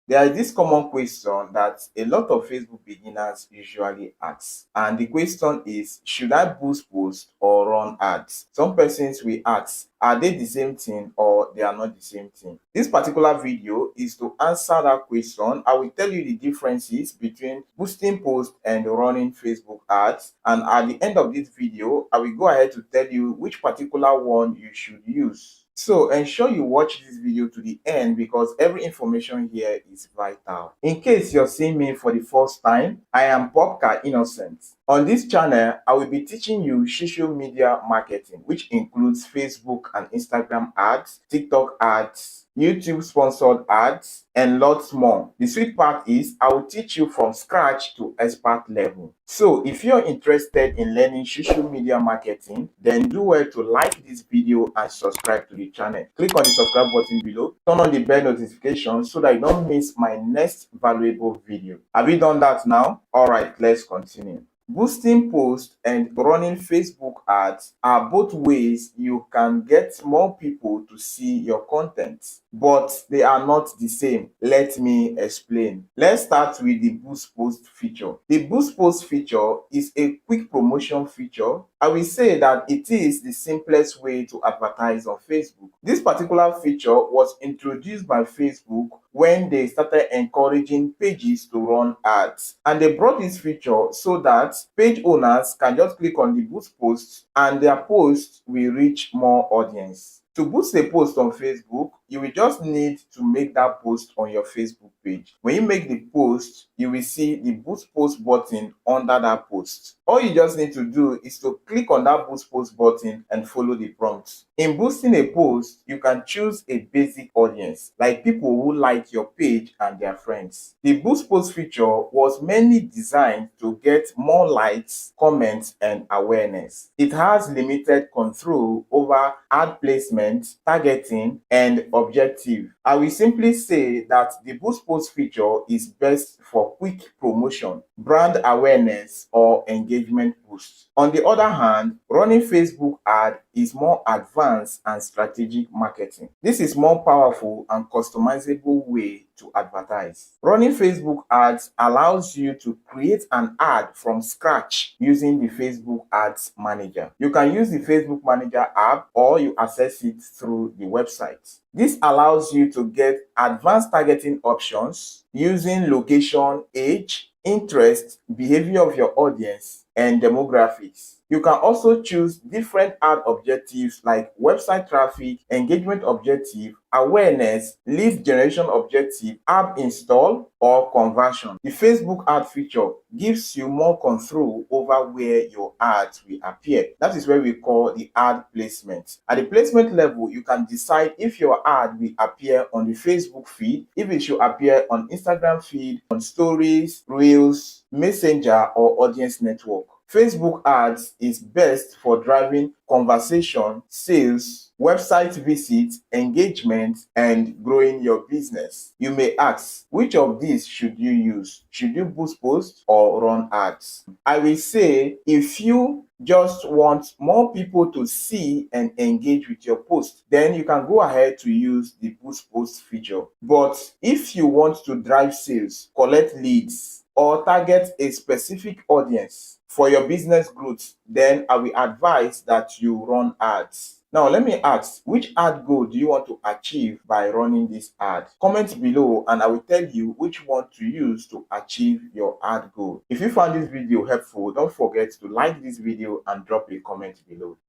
There is this common question that a lot of Facebook beginners usually ask, and the question is, should I boost posts or run ads? Some persons will ask, are they the same thing or they are not the same thing? This particular video is to answer that question. I will tell you the differences between boosting posts and running Facebook ads, and at the end of this video, I will go ahead to tell you which particular one you should use. So ensure you watch this video to the end because every information here is vital. In case you're seeing me for the first time, I am Popka Innocent. On this channel, I will be teaching you social media marketing, which includes Facebook and Instagram ads, TikTok ads, YouTube sponsored ads, and lots more. The sweet part is I will teach you from scratch to expert level. So if you're interested in learning social media marketing, then do well to like this video and subscribe to the channel. Click on the subscribe button below, turn on the bell notification so that you don't miss my next valuable video. Have you done that now? All right, let's continue. Boosting posts and running Facebook ads are both ways you can get more people to see your content, but they are not the same. Let me explain. Let's start with the boost post feature. The boost post feature is a quick promotion feature. I will say that it is the simplest way to advertise on Facebook. This particular feature was introduced by Facebook when they started encouraging pages to run ads, and they brought this feature so that page owners can just click on the boost posts and their posts will reach more audience. To boost a post on Facebook, you will just need to make that post on your Facebook page. When you make the post, you will see the boost post button under that post. All you just need to do is to click on that boost post button and follow the prompts. In boosting a post, you can choose a basic audience, like people who like your page and their friends. The boost post feature was mainly designed to get more likes, comments, and awareness. It has limited control over ad placement, targeting, and objective. I will simply say that the boost post feature is best for quick promotion, brand awareness, or engagement boost. On the other hand, running Facebook ad is more advanced and strategic marketing. This is more powerful and customizable way to advertise. Running Facebook ads allows you to create an ad from scratch using the Facebook Ads Manager. You can use the Facebook Manager app or you access it through the website. This allows you to get advanced targeting options using location, age, interest, behavior of your audience, and demographics. You can also choose different ad objectives like website traffic, engagement objective, awareness, lead generation objective, app install, or conversion. The Facebook ad feature gives you more control over where your ads will appear. That is where we call the ad placement. At the placement level, you can decide if your ad will appear on the Facebook feed, if it should appear on Instagram feed, on stories, reels, messenger, or audience network. Facebook ads is best for driving conversation, sales, website visits, engagement, and growing your business. You may ask, which of these should you use? Should you boost posts or run ads? I will say, if you just want more people to see and engage with your post, then you can go ahead to use the boost post feature. But if you want to drive sales, collect leads, or target a specific audience for your business growth, then I will advise that you run ads. Now, let me ask, which ad goal do you want to achieve by running this ad? Comment below and I will tell you which one to use to achieve your ad goal. If you found this video helpful, don't forget to like this video and drop a comment below.